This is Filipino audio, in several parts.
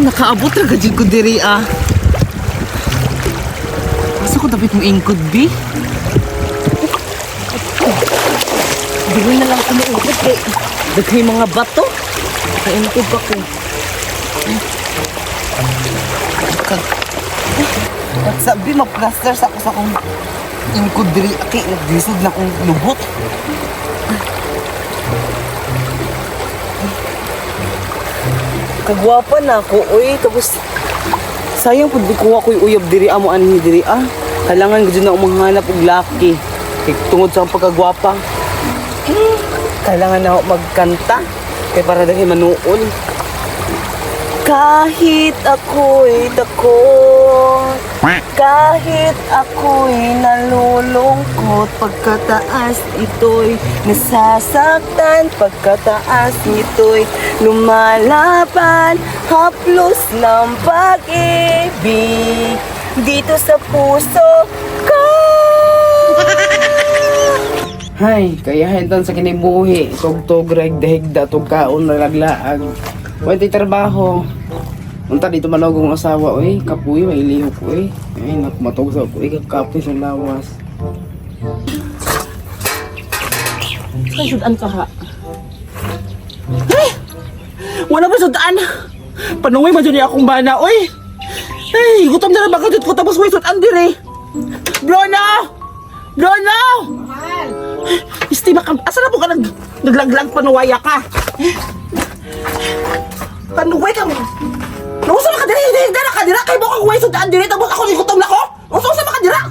nakaabot na gajud ko diri ah. Asa ko dapat mo ingkod bi? Dili na lang ko maingkod kay daghay mga bato. Kaingkod pa ko. Sabi mag-plaster sa akong ingkod diri aki nagdisod na akong lubot. Kagwapa na ako, uy. Tapos, sayang po di kuha ko'y uyab diri amo anhi diri ah. Kailangan ko dyan na umanghanap og laki. Tungod sa akong pagkagwapa. Kailangan na ako magkanta. Kaya para dahil manuol. Kahit ako'y takot, kahit ako'y nalulungkot, pagkataas ito'y nasasaktan, pagkataas nito'y lumalaban, haplos ng pag-ibig dito sa puso ko. Hay, kaya hentan sa kinibuhi, tog-tog, ragdahigda, tog kaon, nalaglaag. Pwede trabaho. Unta dito manogong asawa, oy, kapuy, may ilihok, oy. Ay, nakmatog sa oy, kapoy sa lawas. Ay, sudan ka ha. Ay! Wala ba sudan? Panungay man dyan akong bana, oy. Ay, gutom na na baka dito ko tapos may sudan dire. Bruno! Bruno! Mahal! Isti, asa na po ka naglaglag panuwaya ka? Panuway ka mo? Nausa ka dira, hindi na ka dira. Kaya mo kang huway sudaan dira, tapos ako nigutom na ko. Nausa ka dira.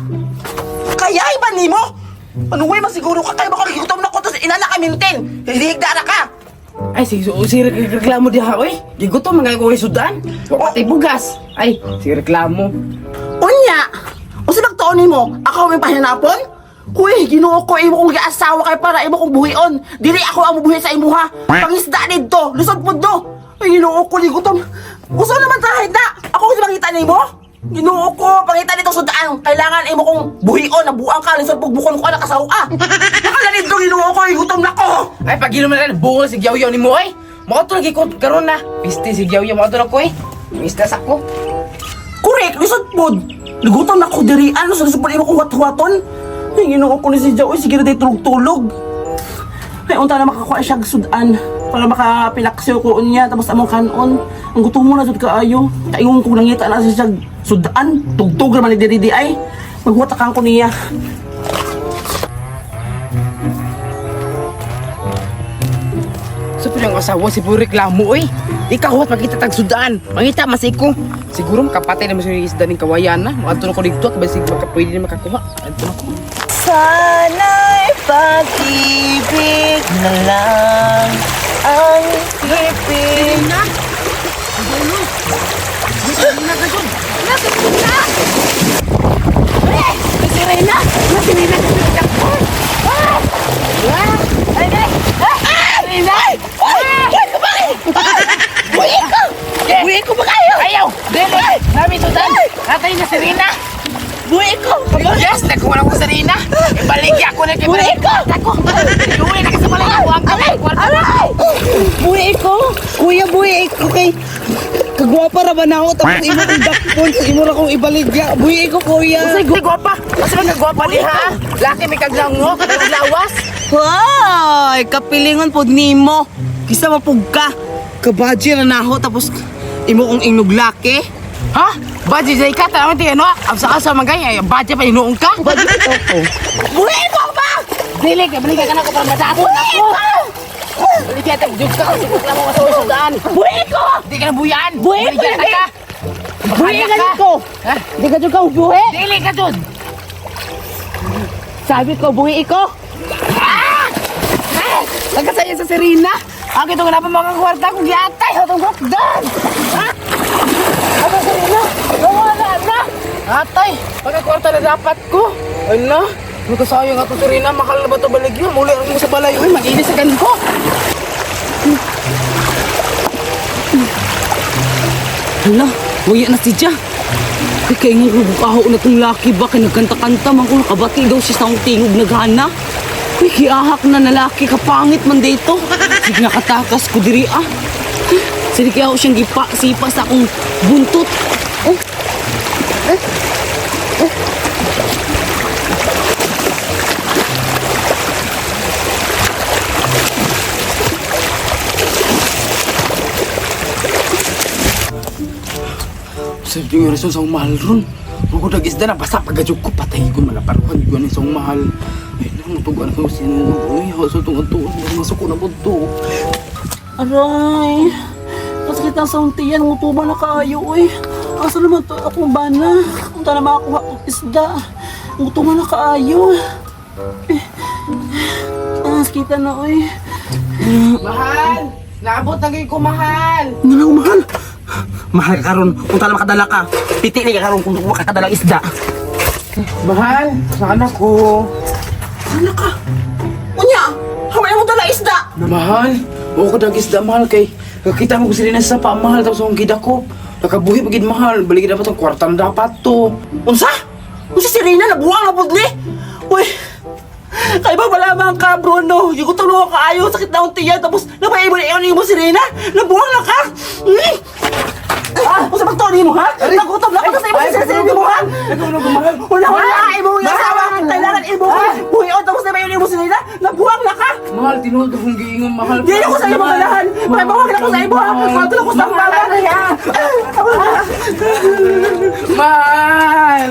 Kaya iba ni mo. Panuway masiguro ka, kaya mo kang nigutom na ko, tapos inala ka mintin. Hindi na ka. Ay, sige, reklamo diha, oy. Gigutom mga huway sudaan. Pati bugas. Ay, sige, reklamo. Unya, o si magtuon mo, ako may pahinapon? Uy, ginoo ko, imo kong asawa kay para imo kong buhion. Dili ako ang buhi sa imuha. Pangisda dito, lusod po do. Ay, ginoo ko, ligutom. Gusto naman tahid na. Ako kasi makita niyo mo? Ginoo ko, pangita dito sudaan. Kailangan imo kong buhion, nabuang ka, lusod po bukon ko, nakasawa. Nakala dito, ginoo ko, ligutom na ko. Ay, pag ino man na, buong si Gyaw-Yaw ni mo, ay. Mga ito lagi ko, karoon na. Piste si Gyaw-Yaw, mga ito na ko, eh. Mistas ako. Correct, lusod po. Ligutom na ko, diri. Ano, sa lusod po, imo kong wat-waton. Ay, ginoo ko ni si Gyaw, sige na tayo tulog-tulog. Ay, unta na makakuha siya sudan para makapilaksyo ko niya tapos among kanon. Ang gutom mo na jud kaayo. Kaingon ko nangita na siya sudan, tugtog naman ni diri ay. Magwatakan ko niya. Sa pilang asawa si puro reklamo oy. Ikaw wat makita tag sudan. Mangita mas iko. Siguro makapatay naman sa isda ning kawayan na. Maadto na ko dito kabay sig makapwede na makakuha. Adto na ko. Sana'y pag-ibig na lang ang hipin. Na! Dulo! Serena ka dyan! Serena! Serena! Serena ka dyan! Ay! Serena! Ay! Kumakit! Buhi ko! Buhi ko ba kayo? Ayaw! Dili! Nami sudan! Katay na Serena! Buhi ko! Yes! Nagkuha ko sa Rina! Ibaligya ko na kay Buhi ko! Buhi na kasi pala nakuha ka! Aray! Buhi ko! Kuya, buhi ko kay... Kagwapa ra ba na ako? Tapos imo kong dakpon! Imo na kong ibaligya! Buhi ko, kuya! Kasi gwapa! Kasi man nagwapa di ha! Laki may kaglango! Kaglawas! Hoy! Kapilingon po nimo! Kisa mapug ka! Kabadji na naho tapos imo kong ingnog laki! Ha? Badji jay ka tawon ti ano? Absa ka sa magay ay badji pa inuong ka? Badji ko ko. Buhi mo ba? Dili ka balik ka na ko para madato ako. Dili ka tag jud ka kasi reklamo ka sa sudan. Buhi ko. Di ka na buyan. Buhi ka. Buhi ka ko. Ha? Di ka jud ka buhi. Dili ka jud. Sabi ko buhi ko. Ah! Nagkasaya sa Serena. Ako ito nga na pa mga kwarta kong giatay. Hatong hukdan. Ha? Ano Serena? Nawala na! Atay! Pagkakwarta na dapat ko! Ay na! Magkasayang ako Serena, makal na ba ito baligyo? Muli ako sa balay, uy, mag-inis sa ganun ko! Hala, waya na si Dja! Ay, kaya nga kabukaho na itong laki ba? Kaya nagkanta-kanta man ko, nakabati daw siya sa akong tingog naghana. Ay, kiahak na lalaki, kapangit man dito. Sige nga katakas ko diri ah! Sige kaya ako siyang sipa sa akong buntot. Sa yung rason sa mahal ron. Bukod ang isda na basa pagkadyog ko patay ko malaparuhan ko sa mahal. Ay nang tugan ko sino. Uy, haso tong ato. Masuk ko na bunto. Aray. Masakit ang sauntiyan. Ngutuba na kaayo, uy. Asa naman to akong bana? Unta na makakuha kong isda. Ngutuba na kaayo. Sakita na, uy. Mahal! Naabot na ko mahal! Nanaw, mahal. Mahal ka karon, kung tala makadala ka. Piti ni ka karon kung makakadala isda. Mahal! Sana ko! Ano ka? Unya, haway mo dala isda. Mahal! Oo ko dag isda mahal kay kakita mo ko sila na sa pa mahal tapos akong gidakop. Nakabuhi pagid mahal. Balik dapat ang kwartang dapat to. Unsa? Unsa si Rina nabuwang na pudli? Uy, kay ba malamang ka, Bruno? Yung tulungan ka ayo, sakit na ang tiyan, tapos napaibon na mo si Rina? Nabuwang na ka? Unsa bang tawag mo, ha? Nagutom na ko sa iba sa sarili mo, ha? Nagulog mahal! Wala, ibo yung asawa. Kailangan ibo ko. Buhiyon, tapos napaibon mo si Rina? Nabuwang na ka? Mahal, tinuod akong giingon mahal. Di ako sa iyo magalahan. Mabawag na ko sa ibo, ha? Kontrol ko sa mga bata, ha? Mahal!